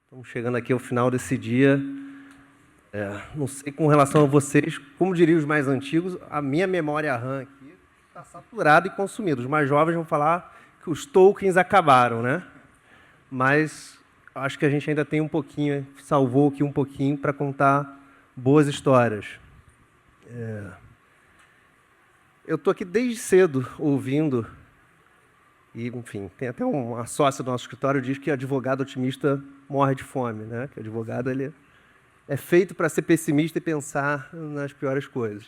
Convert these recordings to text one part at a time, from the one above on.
Estamos chegando aqui ao final desse dia. Não sei com relação a vocês, como diriam os mais antigos, a minha memória RAM aqui está saturada e consumida. Os mais jovens vão falar que os tokens acabaram, né? Mas acho que a gente ainda tem um pouquinho, salvou aqui um pouquinho para contar boas histórias. Eu estou aqui desde cedo ouvindo, e, enfim, tem até uma sócia do nosso escritório que diz que advogado otimista morre de fome, né? Que advogado ele é feito para ser pessimista e pensar nas piores coisas.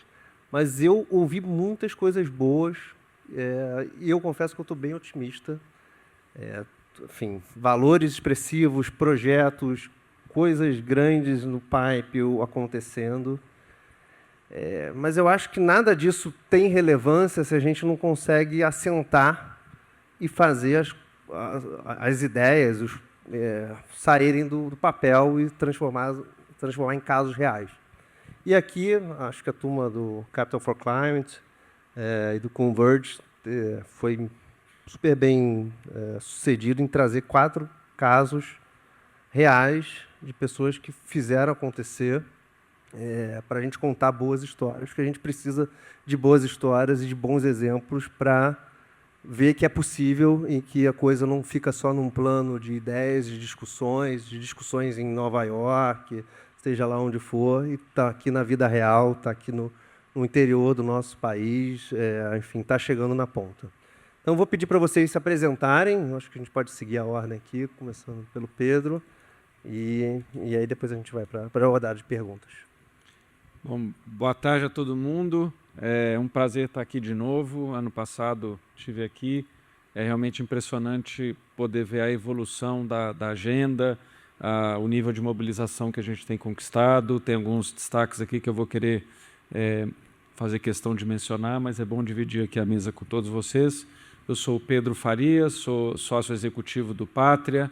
Mas eu ouvi muitas coisas boas, e eu confesso que eu estou bem otimista. Enfim, valores expressivos, projetos, coisas grandes no pipe acontecendo. Mas eu acho que nada disso tem relevância se a gente não consegue assentar e fazer as ideias saírem do papel e transformar em casos reais. E aqui, acho que a turma do Capital for Climate e do Converge foi super bem sucedido em trazer 4 casos reais de pessoas que fizeram acontecer para a gente contar boas histórias, porque a gente precisa de boas histórias e de bons exemplos para ver que é possível e que a coisa não fica só num plano de ideias, de discussões em Nova York, seja lá onde for, e está aqui na vida real, está aqui no interior do nosso país, enfim, está chegando na ponta. Então, vou pedir para vocês se apresentarem, acho que a gente pode seguir a ordem aqui, começando pelo Pedro, e aí depois a gente vai para a rodada de perguntas. Bom, boa tarde a todo mundo. É um prazer estar aqui de novo. Ano passado estive aqui. É realmente impressionante poder ver a evolução da agenda, o nível de mobilização que a gente tem conquistado. Tem alguns destaques aqui que eu vou querer fazer questão de mencionar, mas é bom dividir aqui a mesa com todos vocês. Eu sou o Pedro Farias, sou sócio executivo do Pátria,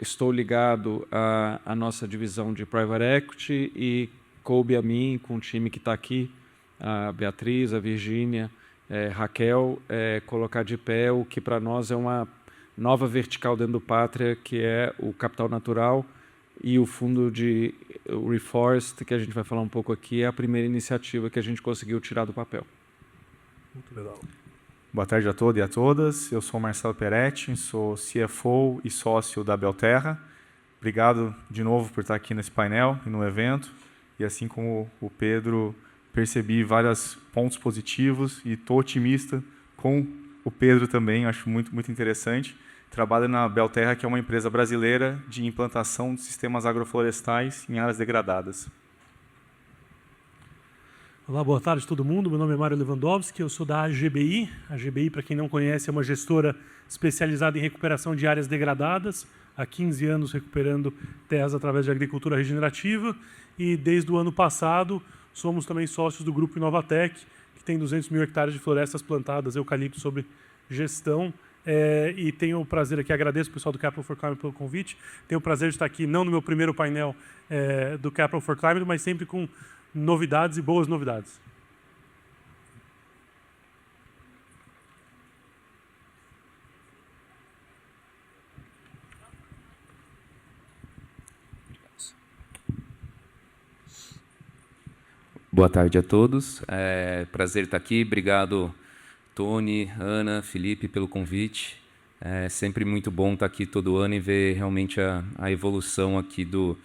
estou ligado à nossa divisão de Private Equity e coube a mim, com o time que está aqui, a Beatriz, a Virgínia, Raquel, colocar de pé o que para nós é uma nova vertical dentro do Pátria, que é o Capital Natural e o fundo de Reforest, que a gente vai falar um pouco aqui, é a primeira iniciativa que a gente conseguiu tirar do papel. Muito legal. Boa tarde a todos e a todas. Eu sou Marcelo Peretti, sou CFO e sócio da Belterra. Obrigado de novo por estar aqui nesse painel e no evento. E assim como o Pedro, percebi vários pontos positivos e estou otimista com o Pedro também, acho muito interessante. Trabalho na Belterra, que é uma empresa brasileira de implantação de sistemas agroflorestais em áreas degradadas. Olá, boa tarde a todo mundo. Meu nome é Mário Lewandowski, eu sou da AGBI. A AGBI, para quem não conhece, é uma gestora especializada em recuperação de áreas degradadas. Há 15 anos recuperando terras através de agricultura regenerativa. E desde o ano passado somos também sócios do grupo Inovatec, que tem 200 mil hectares de florestas plantadas, eucalipto sob gestão. E tenho o prazer aqui, agradeço o pessoal do Capital for Climate pelo convite. Tenho o prazer de estar aqui, não no meu primeiro painel do Capital for Climate, mas sempre com novidades e boas novidades. Boa tarde a todos. Prazer estar aqui. Obrigado, Tony, Ana, Felipe, pelo convite. É sempre muito bom estar aqui todo ano e ver realmente a evolução aqui do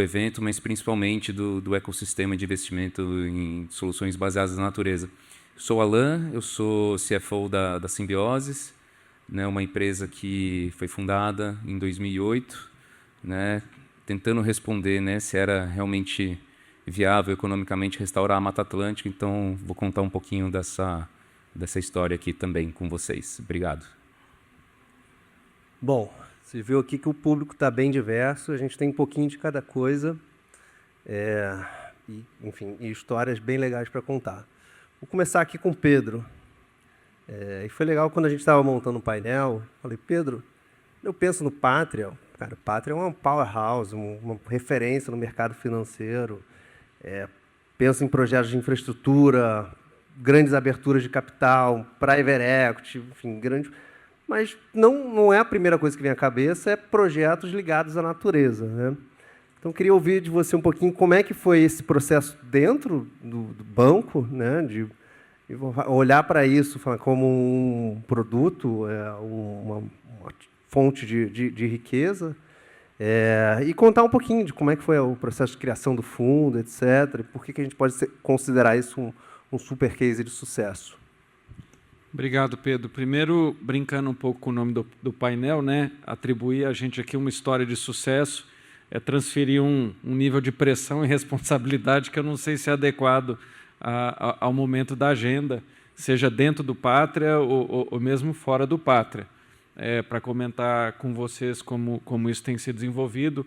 evento, mas principalmente do ecossistema de investimento em soluções baseadas na natureza. Sou Alan, eu sou CFO da Simbioses, né, uma empresa que foi fundada em 2008, né, tentando responder, né, se era realmente viável economicamente restaurar a Mata Atlântica. Então, vou contar um pouquinho dessa história aqui também com vocês. Obrigado. Bom, você viu aqui que o público está bem diverso, a gente tem um pouquinho de cada coisa, enfim, e histórias bem legais para contar. Vou começar aqui com o Pedro. E foi legal quando a gente estava montando o painel, falei, Pedro, eu penso no Pátria, cara, o Pátria é uma powerhouse, uma referência no mercado financeiro, penso em projetos de infraestrutura, grandes aberturas de capital, private equity, enfim, mas não é a primeira coisa que vem à cabeça, é projetos ligados à natureza, né? Então, queria ouvir de você um pouquinho como é que foi esse processo dentro do banco, né, de olhar para isso como um produto, uma fonte de riqueza, e contar um pouquinho de como é que foi o processo de criação do fundo, etc. Por que a gente pode considerar isso um super case de sucesso? Obrigado, Pedro. Primeiro, brincando um pouco com o nome do painel, né, atribuir a gente aqui uma história de sucesso é transferir um nível de pressão e responsabilidade que eu não sei se é adequado ao momento da agenda, seja dentro do Pátria ou mesmo fora do Pátria. Para comentar com vocês como isso tem sido desenvolvido,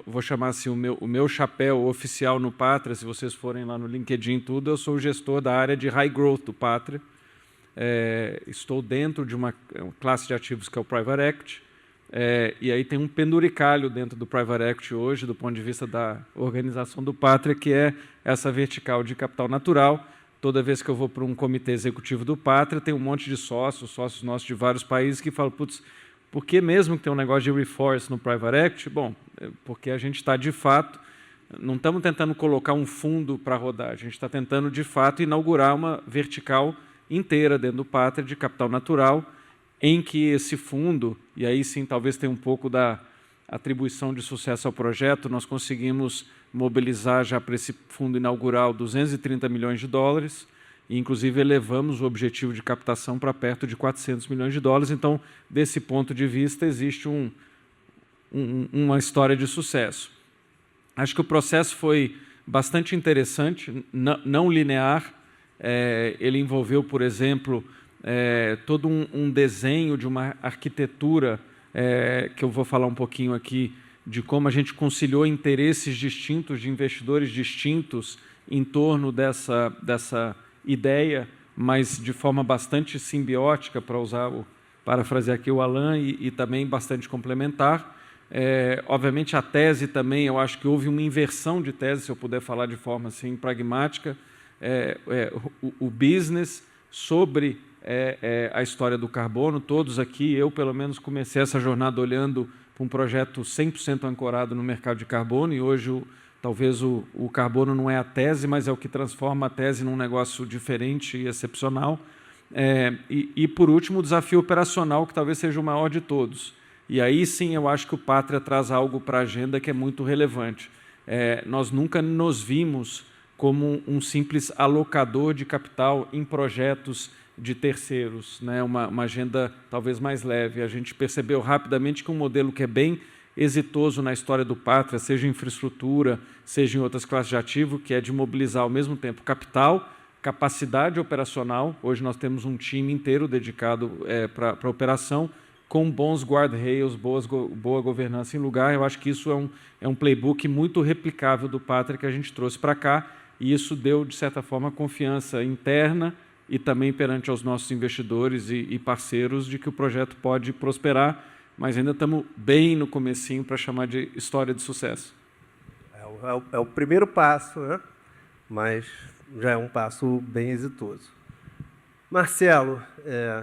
vou chamar assim o meu chapéu oficial no Pátria. Se vocês forem lá no LinkedIn tudo, eu sou o gestor da área de High Growth do Pátria. Estou dentro de uma classe de ativos que é o Private Equity, e aí tem um penduricalho dentro do Private Equity hoje, do ponto de vista da organização do Pátria, que é essa vertical de capital natural. Toda vez que eu vou para um comitê executivo do Pátria, tem um monte de sócios nossos de vários países que falam, putz, por que mesmo que tem um negócio de reforce no Private Equity? Bom, porque a gente está, de fato, não estamos tentando colocar um fundo para rodar, a gente está tentando, de fato, inaugurar uma vertical inteira dentro do Pátria de capital natural, em que esse fundo, e aí sim talvez tenha um pouco da atribuição de sucesso ao projeto, nós conseguimos mobilizar já para esse fundo inaugural 230 milhões de dólares, e inclusive elevamos o objetivo de captação para perto de 400 milhões de dólares. Então, desse ponto de vista, existe uma história de sucesso. Acho que o processo foi bastante interessante, não linear. Ele envolveu, por exemplo, todo um desenho de uma arquitetura, que eu vou falar um pouquinho aqui, de como a gente conciliou interesses distintos, de investidores distintos, em torno dessa ideia, mas de forma bastante simbiótica, para parafrasear aqui o Alan, e também bastante complementar. Obviamente, a tese também, eu acho que houve uma inversão de tese, se eu puder falar de forma assim, pragmática, o business sobre a história do carbono. Todos aqui, eu pelo menos comecei essa jornada olhando para um projeto 100% ancorado no mercado de carbono, e hoje talvez o carbono não é a tese, mas é o que transforma a tese num negócio diferente e excepcional. E por último, o desafio operacional, que talvez seja o maior de todos. E aí sim eu acho que o Pátria traz algo para a agenda que é muito relevante. Nós nunca nos vimos como um simples alocador de capital em projetos de terceiros, né? Uma agenda talvez mais leve. A gente percebeu rapidamente que um modelo que é bem exitoso na história do Pátria, seja em infraestrutura, seja em outras classes de ativo, que é de mobilizar ao mesmo tempo capital, capacidade operacional. Hoje nós temos um time inteiro dedicado para a operação, com bons guardrails, boa governança em lugar. Eu acho que isso é um playbook muito replicável do Pátria que a gente trouxe para cá, e isso deu, de certa forma, confiança interna e também perante aos nossos investidores e parceiros de que o projeto pode prosperar, mas ainda estamos bem no comecinho para chamar de história de sucesso. É o primeiro passo, né? Mas já é um passo bem exitoso. Marcelo,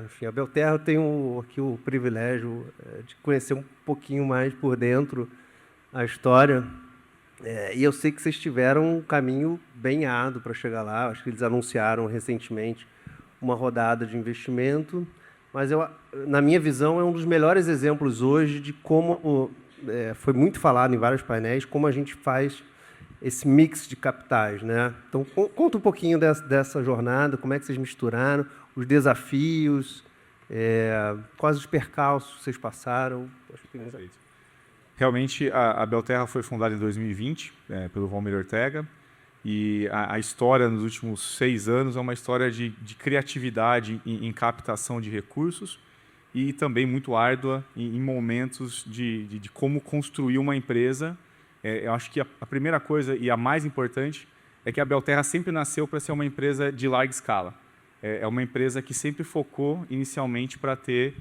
enfim, a Belterra, eu tenho aqui o privilégio de conhecer um pouquinho mais por dentro a história, e eu sei que vocês tiveram um caminho bem árduo para chegar lá. Acho que eles anunciaram recentemente uma rodada de investimento, mas na minha visão é um dos melhores exemplos hoje de como, foi muito falado em vários painéis, como a gente faz esse mix de capitais, né? Então, conta um pouquinho dessa jornada, como é que vocês misturaram, os desafios, quais os percalços que vocês passaram. Realmente, a Belterra foi fundada em 2020 pelo Valmir Ortega, e a história nos últimos 6 anos é uma história de criatividade em captação de recursos, e também muito árdua em momentos de como construir uma empresa. Eu acho que a primeira coisa e a mais importante é que a Belterra sempre nasceu para ser uma empresa de larga escala. É uma empresa que sempre focou inicialmente para ter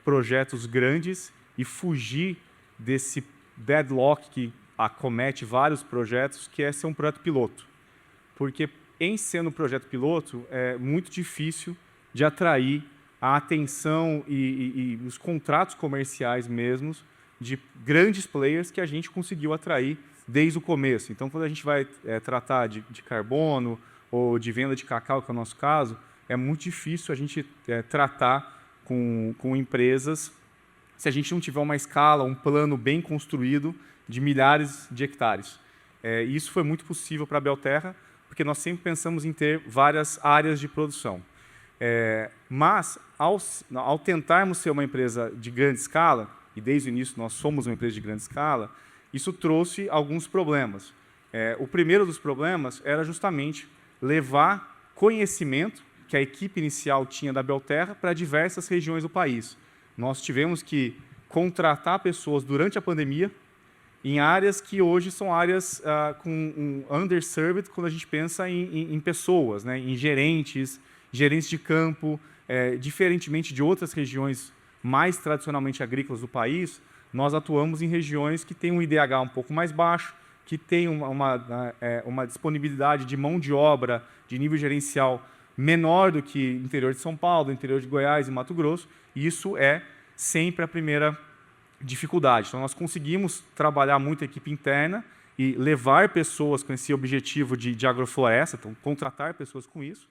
projetos grandes e fugir desse deadlock que acomete vários projetos, que é ser um projeto piloto. Porque, em sendo um projeto piloto, é muito difícil de atrair a atenção e os contratos comerciais mesmos de grandes players que a gente conseguiu atrair desde o começo. Então, quando a gente vai tratar de carbono ou de venda de cacau, que é o nosso caso, é muito difícil a gente tratar com empresas se a gente não tiver uma escala, um plano bem construído de milhares de hectares. Isso foi muito possível para a Belterra, porque nós sempre pensamos em ter várias áreas de produção. Mas, ao tentarmos ser uma empresa de grande escala, e desde o início nós somos uma empresa de grande escala, isso trouxe alguns problemas. O primeiro dos problemas era justamente levar conhecimento que a equipe inicial tinha da Belterra para diversas regiões do país. Nós tivemos que contratar pessoas durante a pandemia em áreas que hoje são áreas com underserved quando a gente pensa em pessoas, né, em gerentes de campo, diferentemente de outras regiões mais tradicionalmente agrícolas do país, nós atuamos em regiões que têm um IDH um pouco mais baixo, que têm uma disponibilidade de mão de obra de nível gerencial menor do que o interior de São Paulo, do interior de Goiás e Mato Grosso, e isso é sempre a primeira dificuldade. Então, nós conseguimos trabalhar muito a equipe interna e levar pessoas com esse objetivo de agrofloresta, então, contratar pessoas com isso,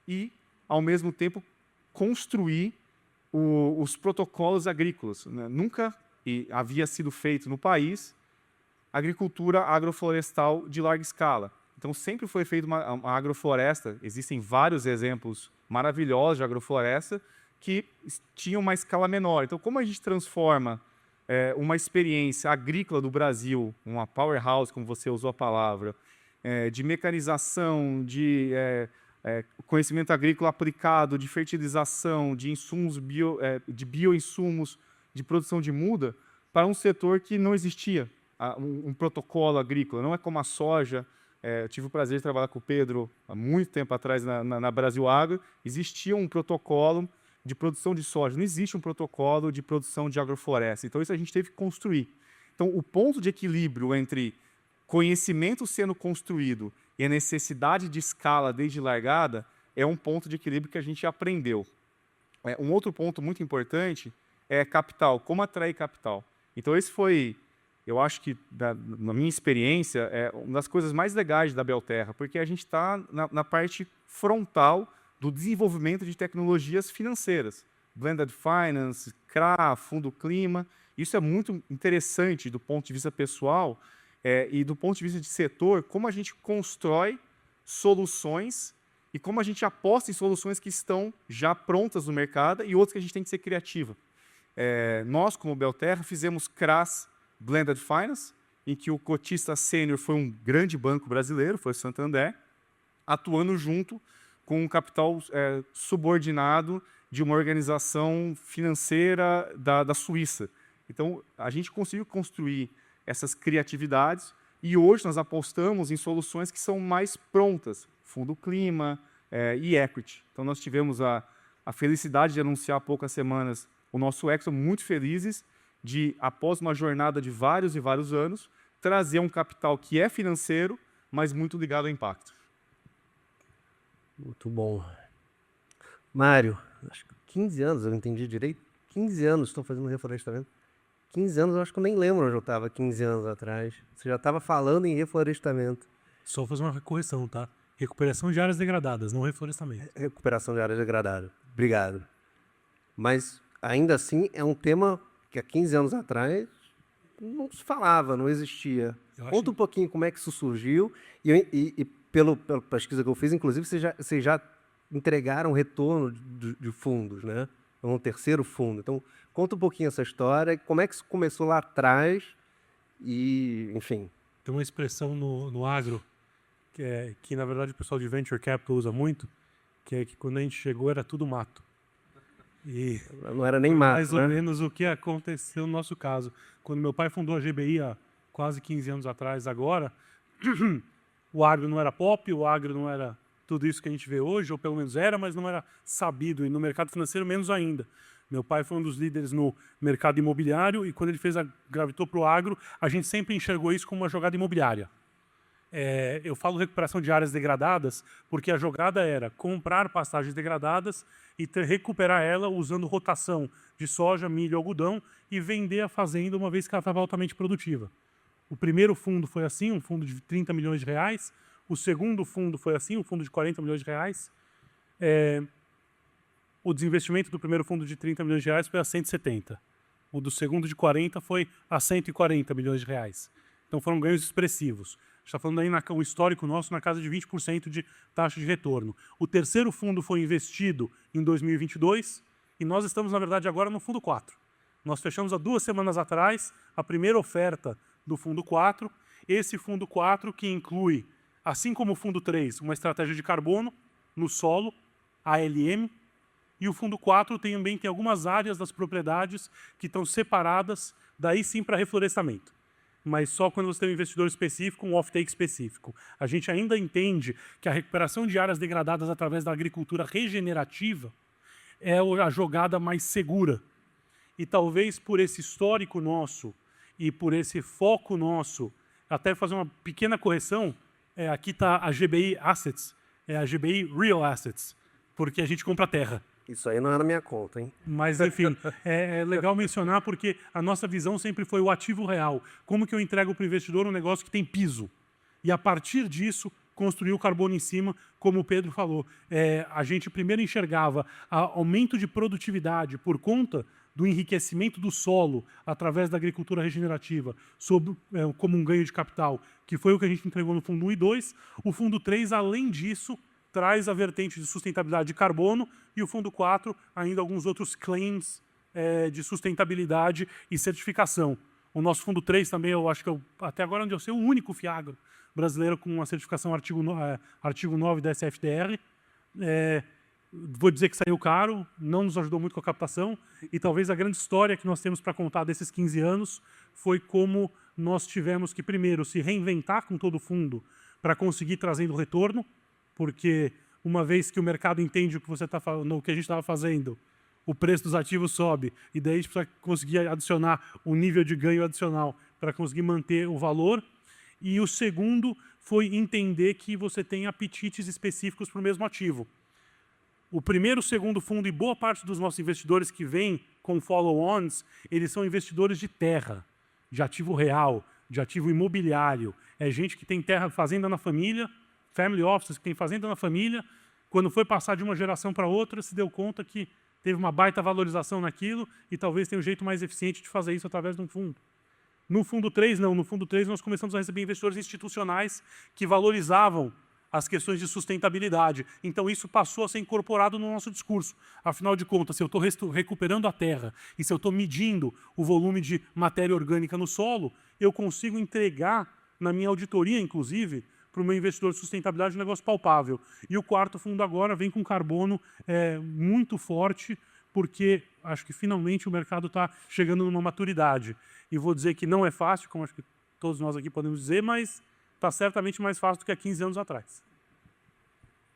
e, ao mesmo tempo, construir os protocolos agrícolas. Né? Nunca havia sido feito no país agricultura agroflorestal de larga escala. Então, sempre foi feita uma agrofloresta. Existem vários exemplos maravilhosos de agrofloresta que tinham uma escala menor. Então, como a gente transforma uma experiência agrícola do Brasil, uma powerhouse, como você usou a palavra, de mecanização, de conhecimento agrícola aplicado, de fertilização, de insumos de bioinsumos, de produção de muda, para um setor que não existia um protocolo agrícola. Não é como a soja. Eu tive o prazer de trabalhar com o Pedro há muito tempo atrás na Brasil Agro. Existia um protocolo de produção de soja, não existe um protocolo de produção de agrofloresta. Então, isso a gente teve que construir. Então, o ponto de equilíbrio entre conhecimento sendo construído e a necessidade de escala desde largada é um ponto de equilíbrio que a gente aprendeu. Um outro ponto muito importante é capital, como atrair capital. Então, esse foi, eu acho que, na minha experiência, uma das coisas mais legais da Belterra, porque a gente está na parte frontal do desenvolvimento de tecnologias financeiras. Blended Finance, CRA, Fundo Clima. Isso é muito interessante do ponto de vista pessoal e do ponto de vista de setor, como a gente constrói soluções e como a gente aposta em soluções que estão já prontas no mercado e outras que a gente tem que ser criativa. Nós, como Belterra, fizemos CRAs Blended Finance, em que o cotista sênior foi um grande banco brasileiro, foi o Santander, atuando junto com um capital subordinado de uma organização financeira da Suíça. Então, a gente conseguiu construir essas criatividades e hoje nós apostamos em soluções que são mais prontas, Fundo Clima e Equity. Então, nós tivemos a felicidade de anunciar há poucas semanas o nosso Exxon, muito felizes de, após uma jornada de vários e vários anos, trazer um capital que é financeiro, mas muito ligado ao impacto. Muito bom. Mário, acho que 15 anos, eu entendi direito, 15 anos estão fazendo reflorestamento. 15 anos, eu acho que eu nem lembro onde eu estava 15 anos atrás. Você já estava falando em reflorestamento. Só fazer uma correção, tá? Recuperação de áreas degradadas, não reflorestamento. Recuperação de áreas degradadas. Obrigado. Mas, ainda assim, é um tema que há 15 anos atrás não se falava, não existia. Conta um pouquinho como é que isso surgiu e pela pesquisa que eu fiz, inclusive, vocês já entregaram retorno de fundos, né? É um terceiro fundo. Então, conta um pouquinho essa história, como é que isso começou lá atrás e, enfim. Tem uma expressão no agro que, na verdade, o pessoal de Venture Capital usa muito, que é que quando a gente chegou era tudo mato. E não era nem mato, mais ou menos o que aconteceu no nosso caso. Quando meu pai fundou a GBI há quase 15 anos atrás, agora, o agro não era pop, o agro não era tudo isso que a gente vê hoje, ou pelo menos era, mas não era sabido, e no mercado financeiro menos ainda. Meu pai foi um dos líderes no mercado imobiliário, e quando ele gravitou para o agro, a gente sempre enxergou isso como uma jogada imobiliária. Eu falo recuperação de áreas degradadas porque a jogada era comprar pastagens degradadas e recuperar ela usando rotação de soja, milho, algodão e vender a fazenda uma vez que ela estava altamente produtiva. O primeiro fundo foi assim, um fundo de 30 milhões de reais. O segundo fundo foi assim, um fundo de 40 milhões de reais. O desinvestimento do primeiro fundo de 30 milhões de reais foi a 170. O do segundo de 40 foi a 140 milhões de reais. Então foram ganhos expressivos. A gente está falando aí um histórico nosso na casa de 20% de taxa de retorno. O terceiro fundo foi investido em 2022 e nós estamos, na verdade, agora no fundo 4. Nós fechamos há 2 semanas atrás a primeira oferta do fundo 4. Esse fundo 4 que inclui, assim como o fundo 3, uma estratégia de carbono no solo, ALM, e o fundo 4 também tem algumas áreas das propriedades que estão separadas, daí sim para reflorestamento. Mas só quando você tem um investidor específico, um off-take específico. A gente ainda entende que a recuperação de áreas degradadas através da agricultura regenerativa é a jogada mais segura. E talvez por esse histórico nosso e por esse foco nosso, até fazer uma pequena correção, aqui está a GBI Assets, é a GBI Real Assets, porque a gente compra terra. Isso aí não é na minha conta, hein? Mas, enfim, é legal mencionar porque a nossa visão sempre foi o ativo real. Como que eu entrego para o investidor um negócio que tem piso? E, a partir disso, construir o carbono em cima, como o Pedro falou. A gente primeiro enxergava aumento de produtividade por conta do enriquecimento do solo através da agricultura regenerativa como um ganho de capital, que foi o que a gente entregou no fundo 1 e 2. O fundo 3, além disso, traz a vertente de sustentabilidade de carbono e o fundo 4 ainda alguns outros claims de sustentabilidade e certificação. O nosso fundo 3 também, eu acho que até agora onde eu sei, o único FIAGRO brasileiro com uma certificação artigo 9 da SFDR. Vou dizer que saiu caro, não nos ajudou muito com a captação e talvez a grande história que nós temos para contar desses 15 anos foi como nós tivemos que primeiro se reinventar com todo o fundo para conseguir trazendo retorno, porque uma vez que o mercado entende o que você está falando, o que a gente estava fazendo, o preço dos ativos sobe e daí a gente precisa conseguir adicionar um nível de ganho adicional para conseguir manter o valor. E o segundo foi entender que você tem apetites específicos para o mesmo ativo. O primeiro, o segundo fundo e boa parte dos nossos investidores que vêm com follow-ons, eles são investidores de terra, de ativo real, de ativo imobiliário. É gente que tem terra, fazenda na família, family offices que tem fazenda na família, quando foi passar de uma geração para outra, se deu conta que teve uma baita valorização naquilo e talvez tenha um jeito mais eficiente de fazer isso através de um fundo. No fundo 3, não. No fundo 3, nós começamos a receber investidores institucionais que valorizavam as questões de sustentabilidade. Então, isso passou a ser incorporado no nosso discurso. Afinal de contas, se eu estou recuperando a terra e se eu estou medindo o volume de matéria orgânica no solo, eu consigo entregar, na minha auditoria, inclusive, para o meu investidor de sustentabilidade um negócio palpável. E o quarto fundo agora vem com carbono muito forte, porque acho que finalmente o mercado está chegando numa maturidade. E vou dizer que não é fácil, como acho que todos nós aqui podemos dizer, mas está certamente mais fácil do que há 15 anos atrás.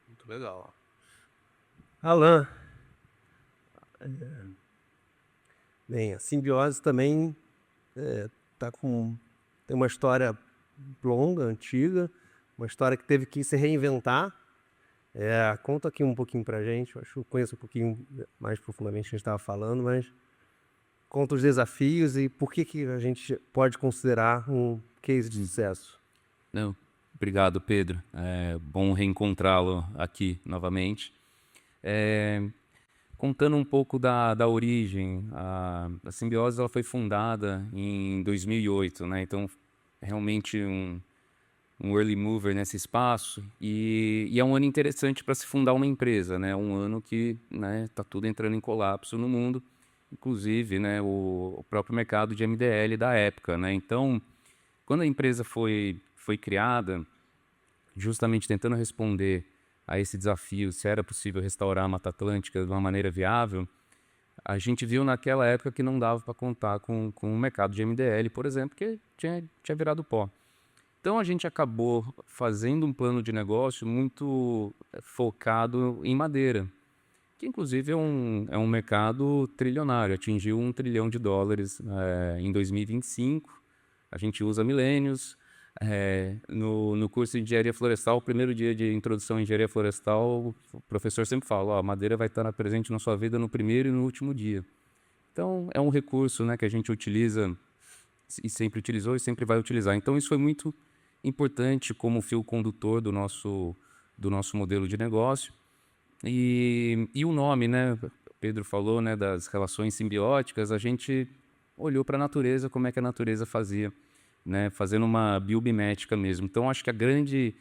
Muito legal. Alan, bem, a Simbiose também tem uma história longa, antiga, uma história que teve que se reinventar. Conta aqui um pouquinho para a gente, eu acho que eu conheço um pouquinho mais profundamente o que a gente estava falando, mas conta os desafios e por que a gente pode considerar um case de sucesso. Não, obrigado, Pedro. É bom reencontrá-lo aqui novamente. Contando um pouco da origem, a Simbiose ela foi fundada em 2008, né? Então, realmente um early mover nesse espaço e é um ano interessante para se fundar uma empresa, né? Um ano que está tudo entrando em colapso no mundo, inclusive, né, o próprio mercado de MDL da época, né? Então, quando a empresa foi criada, justamente tentando responder a esse desafio, se era possível restaurar a Mata Atlântica de uma maneira viável, a gente viu naquela época que não dava para contar com o mercado de MDL, por exemplo, que tinha virado pó. Então, a gente acabou fazendo um plano de negócio muito focado em madeira, que inclusive é um mercado trilionário, atingiu $1 trilhão em 2025, a gente usa milênios, No curso de Engenharia Florestal, o primeiro dia de introdução à Engenharia Florestal, o professor sempre fala, ó, a madeira vai estar presente na sua vida no primeiro e no último dia. Então, é um recurso, né, que a gente utiliza e sempre utilizou e sempre vai utilizar. Então, isso foi muito importante como fio condutor do nosso modelo de negócio. E o nome, né, o Pedro falou, né, das relações simbióticas, a gente olhou para a natureza, como é que a natureza fazia, né, fazendo uma biomimética mesmo. Então, acho que a grande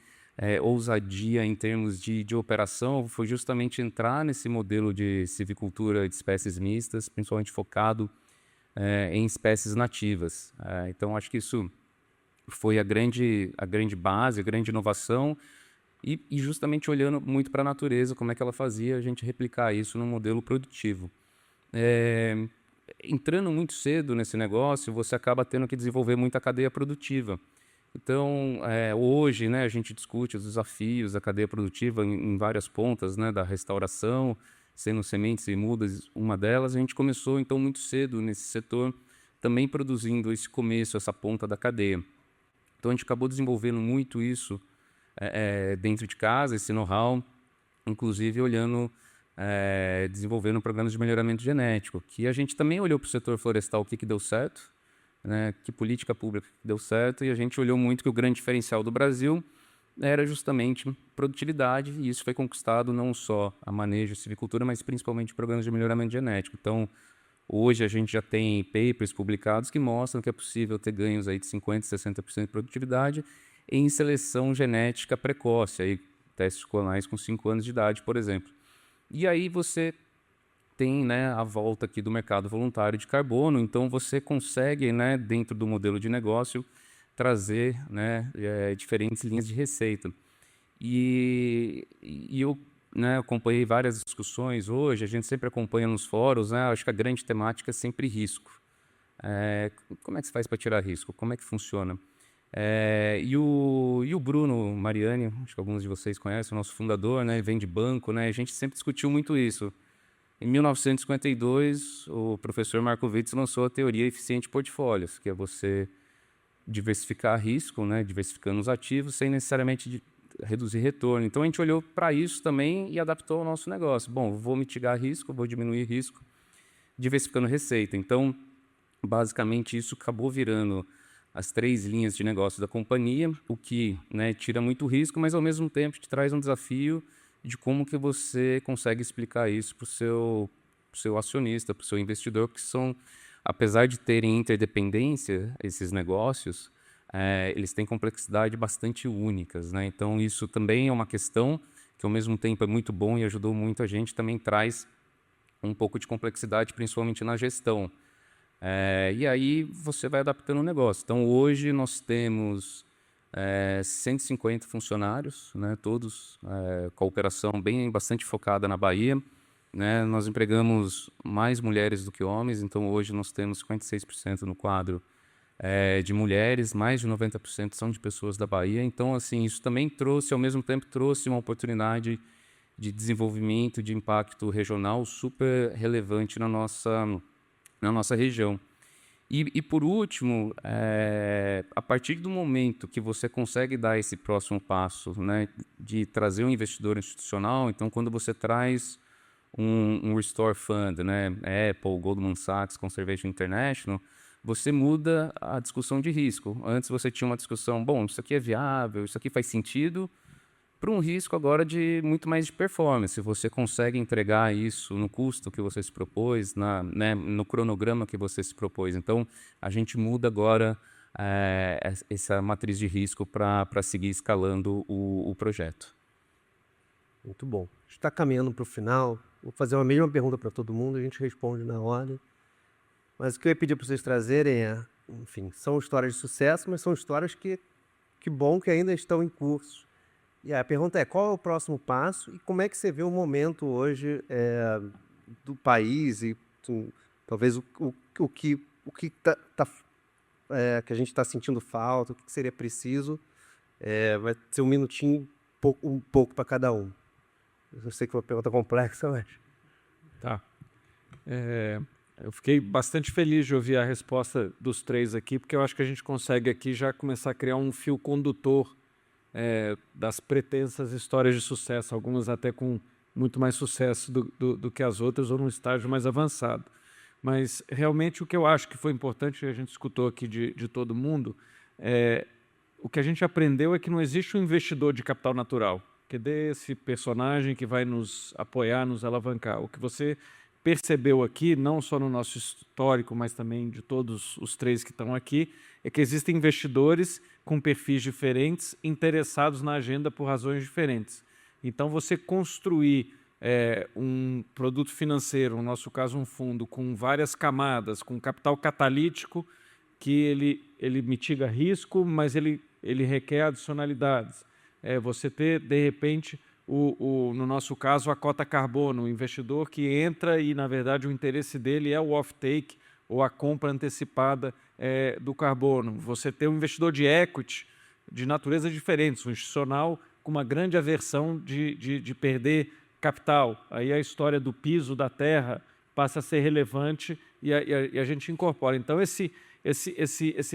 ousadia em termos de operação foi justamente entrar nesse modelo de silvicultura de espécies mistas, principalmente focado em espécies nativas. Então, acho que isso foi a grande base, a grande inovação, e justamente olhando muito para a natureza, como é que ela fazia, a gente replicar isso num modelo produtivo. Entrando muito cedo nesse negócio, você acaba tendo que desenvolver muita cadeia produtiva. Então, hoje, né, a gente discute os desafios da cadeia produtiva em várias pontas, né, da restauração, sendo sementes e mudas uma delas. A gente começou, então, muito cedo nesse setor, também produzindo esse começo, essa ponta da cadeia. Então, a gente acabou desenvolvendo muito isso dentro de casa, esse know-how, inclusive olhando, desenvolvendo programas de melhoramento genético, que a gente também olhou para o setor florestal o que deu certo, né, que política pública deu certo, e a gente olhou muito que o grande diferencial do Brasil era justamente produtividade, e isso foi conquistado não só a manejo e silvicultura, mas principalmente programas de melhoramento genético. Então, hoje a gente já tem papers publicados que mostram que é possível ter ganhos aí de 50%, 60% de produtividade em seleção genética precoce, aí, testes clonais com 5 anos de idade, por exemplo. E aí você tem, né, a volta aqui do mercado voluntário de carbono, então você consegue, né, dentro do modelo de negócio, trazer, né, diferentes linhas de receita. E eu, né, acompanhei várias discussões hoje, a gente sempre acompanha nos fóruns, né, acho que a grande temática é sempre risco. Como é que se faz para tirar risco? Como é que funciona? E o Bruno Mariani, acho que alguns de vocês conhecem, o nosso fundador, né, vem de banco, né, a gente sempre discutiu muito isso. Em 1952, o professor Markowitz lançou a teoria eficiente de portfólios, que é você diversificar risco, né, diversificando os ativos, sem necessariamente reduzir retorno. Então, a gente olhou para isso também e adaptou ao nosso negócio. Bom, vou mitigar risco, vou diminuir risco, diversificando receita. Então, basicamente, isso acabou virando as 3 linhas de negócio da companhia, o que, né, tira muito risco, mas, ao mesmo tempo, te traz um desafio de como que você consegue explicar isso para o seu acionista, para o seu investidor, que são, apesar de terem interdependência, esses negócios, eles têm complexidade bastante únicas, né? Então, isso também é uma questão que, ao mesmo tempo, é muito bom e ajudou muito a gente, também traz um pouco de complexidade, principalmente na gestão. E aí você vai adaptando o negócio. Então, hoje nós temos 150 funcionários, né, todos com a operação bastante focada na Bahia. Né, nós empregamos mais mulheres do que homens, então hoje nós temos 56% no quadro de mulheres, mais de 90% são de pessoas da Bahia. Então, assim, isso também trouxe, ao mesmo tempo, trouxe uma oportunidade de desenvolvimento, de impacto regional super relevante na nossa região. E por último, a partir do momento que você consegue dar esse próximo passo, né, de trazer um investidor institucional, então quando você traz um Restore Fund, né, Apple, Goldman Sachs, Conservation International, você muda a discussão de risco. Antes você tinha uma discussão, bom, isso aqui é viável, isso aqui faz sentido, para um risco agora de muito mais de performance. Você consegue entregar isso no custo que você se propôs, né, no cronograma que você se propôs. Então, a gente muda agora essa matriz de risco para seguir escalando o projeto. Muito bom. A gente está caminhando para o final. Vou fazer uma mesma pergunta para todo mundo, a gente responde na ordem. Mas o que eu ia pedir para vocês trazerem enfim, são histórias de sucesso, mas são histórias que bom que ainda estão em curso. E a pergunta é, qual é o próximo passo e como é que você vê o momento hoje do país e talvez o que que a gente está sentindo falta, o que seria preciso. Vai ser um minutinho, um pouco para cada um. Eu sei que foi uma pergunta complexa, mas... Tá. Eu fiquei bastante feliz de ouvir a resposta dos três aqui, porque eu acho que a gente consegue aqui já começar a criar um fio condutor das pretensas histórias de sucesso, algumas até com muito mais sucesso do que as outras, ou num estágio mais avançado. Mas, realmente, o que eu acho que foi importante, e a gente escutou aqui de todo mundo, o que a gente aprendeu é que não existe um investidor de capital natural, que dê esse personagem que vai nos apoiar, nos alavancar. O que você percebeu aqui, não só no nosso histórico, mas também de todos os três que estão aqui, é que existem investidores com perfis diferentes, interessados na agenda por razões diferentes. Então, você construir um produto financeiro, no nosso caso um fundo, com várias camadas, com capital catalítico, que ele mitiga risco, mas ele requer adicionalidades. Você ter, de repente, no nosso caso, a cota carbono, o investidor que entra e, na verdade, o interesse dele é o off-take ou a compra antecipada do carbono. Você ter um investidor de equity de natureza diferente, um institucional com uma grande aversão de perder capital. Aí a história do piso da terra passa a ser relevante e a gente incorpora. Então, esse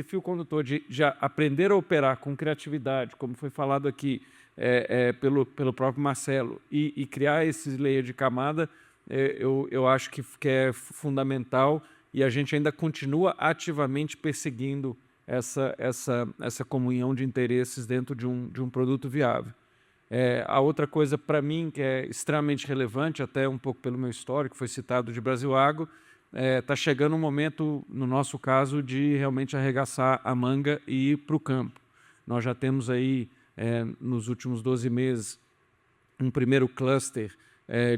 fio condutor de aprender a operar com criatividade, como foi falado aqui pelo próprio Marcelo, e criar esse layer de camada, eu acho que é fundamental, e a gente ainda continua ativamente perseguindo essa comunhão de interesses dentro de um produto viável. A outra coisa, para mim, que é extremamente relevante, até um pouco pelo meu histórico, foi citado de Brasil Agro, está chegando um momento, no nosso caso, de realmente arregaçar a manga e ir para o campo. Nós já temos aí, nos últimos 12 meses, um primeiro cluster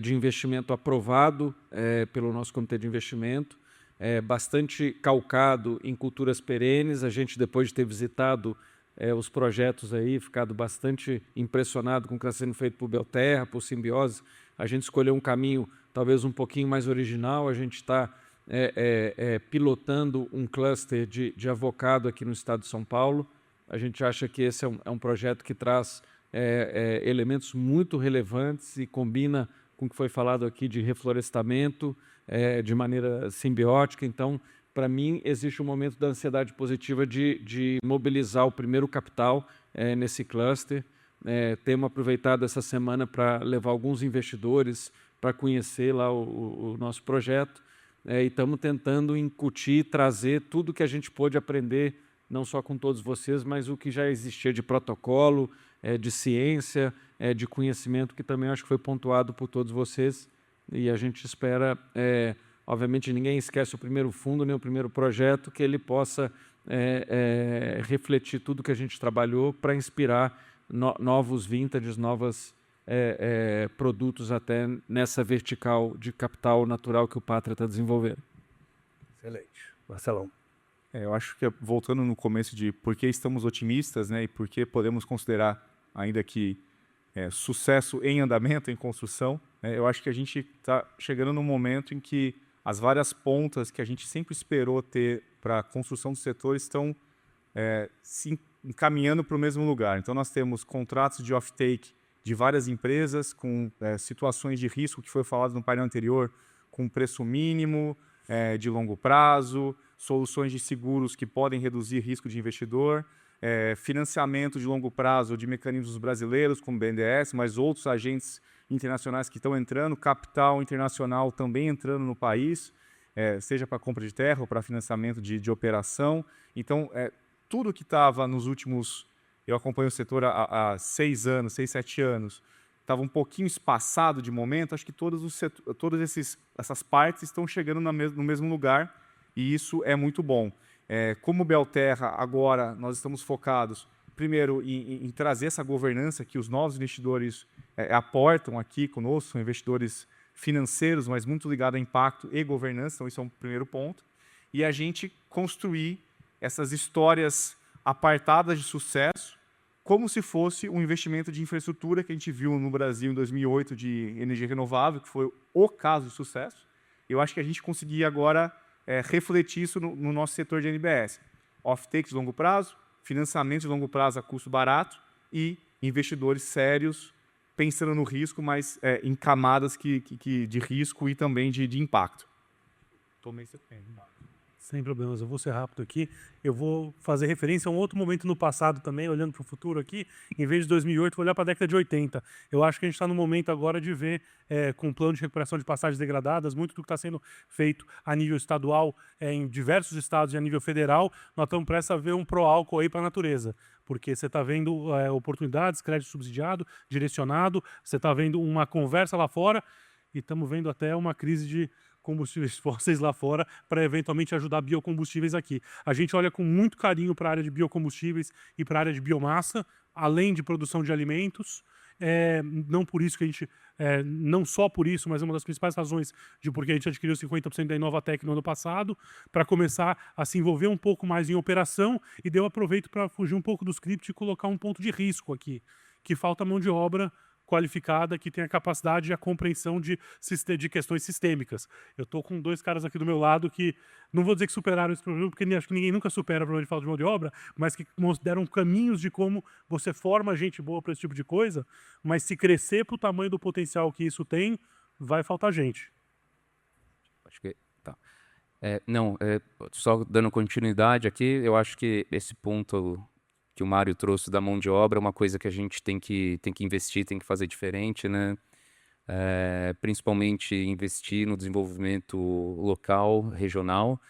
de investimento aprovado pelo nosso comitê de investimento, bastante calcado em culturas perenes. A gente, depois de ter visitado os projetos aí, ficado bastante impressionado com o que está sendo feito por Belterra, por Simbiose, a gente escolheu um caminho talvez um pouquinho mais original. A gente está pilotando um cluster de avocado aqui no estado de São Paulo. A gente acha que esse é um projeto que traz elementos muito relevantes e combina com o que foi falado aqui de reflorestamento de maneira simbiótica. Então, para mim, existe um momento da ansiedade positiva de mobilizar o primeiro capital nesse cluster. Temos aproveitado essa semana para levar alguns investidores para conhecer lá o nosso projeto. E estamos tentando incutir, trazer tudo que a gente pôde aprender, não só com todos vocês, mas o que já existia de protocolo, de ciência, de conhecimento, que também acho que foi pontuado por todos vocês. E a gente espera, obviamente, ninguém esquece o primeiro fundo, nem o primeiro projeto, que ele possa refletir tudo que a gente trabalhou para inspirar novos vintages, novos produtos até nessa vertical de capital natural que o Pátria está desenvolvendo. Excelente. Marcelão. Eu acho que, voltando no começo de por que estamos otimistas, né, e por que podemos considerar, ainda que sucesso em andamento, em construção, eu acho que a gente está chegando num momento em que as várias pontas que a gente sempre esperou ter para a construção do setor estão se encaminhando para o mesmo lugar. Então, nós temos contratos de off-take de várias empresas com situações de risco, que foi falado no painel anterior, com preço mínimo, de longo prazo, soluções de seguros que podem reduzir risco de investidor, financiamento de longo prazo de mecanismos brasileiros, como o BNDES, mas outros agentes internacionais que estão entrando, capital internacional também entrando no país, seja para compra de terra ou para financiamento de operação. Então, tudo que estava nos últimos... Eu acompanho o setor há 6 anos, 6, 7 anos, estava um pouquinho espaçado de momento. Acho que todas essas partes estão chegando no mesmo lugar, e isso é muito bom. Como Belterra, agora nós estamos focados, primeiro, em trazer essa governança que os novos investidores aportam aqui conosco, são investidores financeiros, mas muito ligados a impacto e governança, então isso é um primeiro ponto. E a gente construir essas histórias apartadas de sucesso, como se fosse um investimento de infraestrutura que a gente viu no Brasil em 2008 de energia renovável, que foi o caso de sucesso. Eu acho que a gente conseguia agora refletir isso no nosso setor de NBS. Off-take de longo prazo, financiamento de longo prazo a custo barato e investidores sérios pensando no risco, mas em camadas de risco e também de impacto. Tomei CPM. Sem problemas, eu vou ser rápido aqui. Eu vou fazer referência a um outro momento no passado também, olhando para o futuro aqui. Em vez de 2008, vou olhar para a década de 80. Eu acho que a gente está no momento agora de ver, com o plano de recuperação de passagens degradadas, muito do que está sendo feito a nível estadual, em diversos estados e a nível federal, nós estamos prestes a ver um pró-álcool aí para a natureza. Porque você está vendo oportunidades, crédito subsidiado, direcionado, você está vendo uma conversa lá fora e estamos vendo até uma crise de combustíveis fósseis lá fora para eventualmente ajudar biocombustíveis aqui. A gente olha com muito carinho para a área de biocombustíveis e para a área de biomassa, além de produção de alimentos. Não por isso que a gente, não só por isso, mas uma das principais razões de porque a gente adquiriu 50% da Inovatec no ano passado, para começar a se envolver um pouco mais em operação, e deu aproveito para fugir um pouco do script e colocar um ponto de risco aqui, que falta mão de obra qualificada, que tem a capacidade e a compreensão de questões sistêmicas. Eu estou com 2 caras aqui do meu lado que, não vou dizer que superaram esse problema, porque acho que ninguém nunca supera o problema de falta de mão de obra, mas que deram caminhos de como você forma gente boa para esse tipo de coisa, mas se crescer para o tamanho do potencial que isso tem, vai faltar gente. Acho que tá. Só dando continuidade aqui, eu acho que esse ponto que o Mário trouxe da mão de obra é uma coisa que a gente tem que investir, tem que fazer diferente, né? Principalmente investir no desenvolvimento local, regional,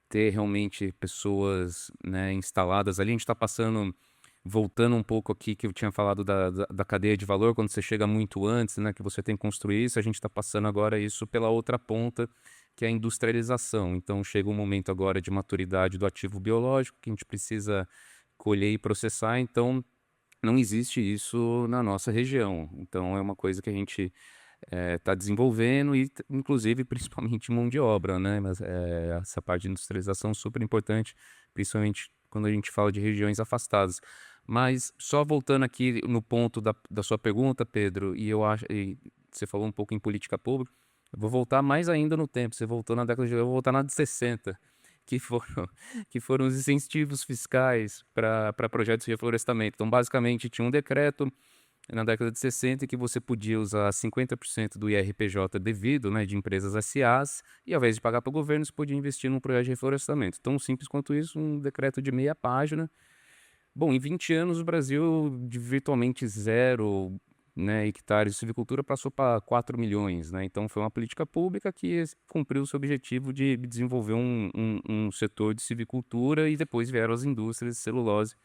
ter realmente pessoas, né, instaladas ali. A gente está voltando um pouco aqui que eu tinha falado da cadeia de valor, quando você chega muito antes, né, que você tem que construir isso, a gente está passando agora isso pela outra ponta, que é a industrialização. Então chega um momento agora de maturidade do ativo biológico, que a gente precisa colher e processar, então não existe isso na nossa região. Então é uma coisa que a gente está desenvolvendo e, inclusive, principalmente mão de obra, né? Mas essa parte de industrialização é super importante, principalmente quando a gente fala de regiões afastadas. Mas só voltando aqui no ponto da sua pergunta, Pedro, e você falou um pouco em política pública, eu vou voltar mais ainda no tempo. Você voltou na década eu vou voltar na de 60, que foram os incentivos fiscais para projetos de reflorestamento. Então, basicamente, tinha um decreto na década de 60 que você podia usar 50% do IRPJ devido, né, de empresas SAs, e ao invés de pagar para o governo, você podia investir num projeto de reflorestamento. Tão simples quanto isso, um decreto de meia página. Bom, em 20 anos, o Brasil, de virtualmente 0, né, hectares de silvicultura, passou para 4 milhões. Né? Então, foi uma política pública que cumpriu o seu objetivo de desenvolver um setor de silvicultura, e depois vieram as indústrias de celulose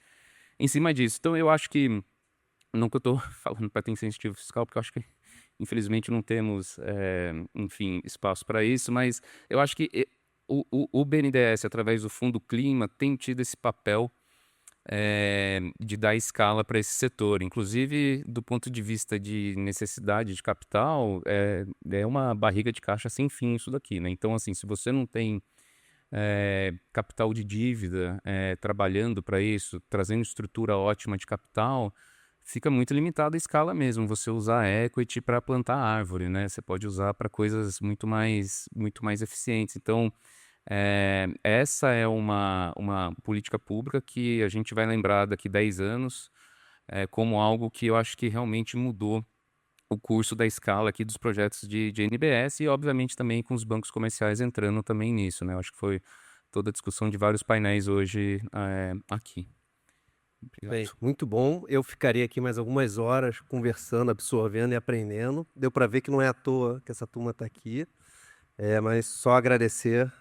em cima disso. Então, eu acho que, não que eu estou falando para ter incentivo fiscal, porque eu acho que, infelizmente, não temos, enfim, espaço para isso, mas eu acho que o BNDES, através do Fundo Clima, tem tido esse papel de dar escala para esse setor. Inclusive, do ponto de vista de necessidade de capital, é uma barriga de caixa sem fim isso daqui, né? Então, assim, se você não tem capital de dívida trabalhando para isso, trazendo estrutura ótima de capital, fica muito limitado a escala mesmo. Você usar equity para plantar árvore, né? Você pode usar para coisas muito mais eficientes. Então, essa é uma política pública que a gente vai lembrar daqui 10 anos como algo que eu acho que realmente mudou o curso da escala aqui dos projetos de NBS, e obviamente também com os bancos comerciais entrando também nisso, né? Eu acho que foi toda a discussão de vários painéis hoje aqui. Obrigado. Bem, muito bom. Eu ficaria aqui mais algumas horas conversando, absorvendo e aprendendo. Deu para ver que não é à toa que essa turma está aqui. Mas só agradecer.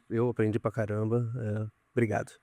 Eu aprendi pra caramba. Obrigado.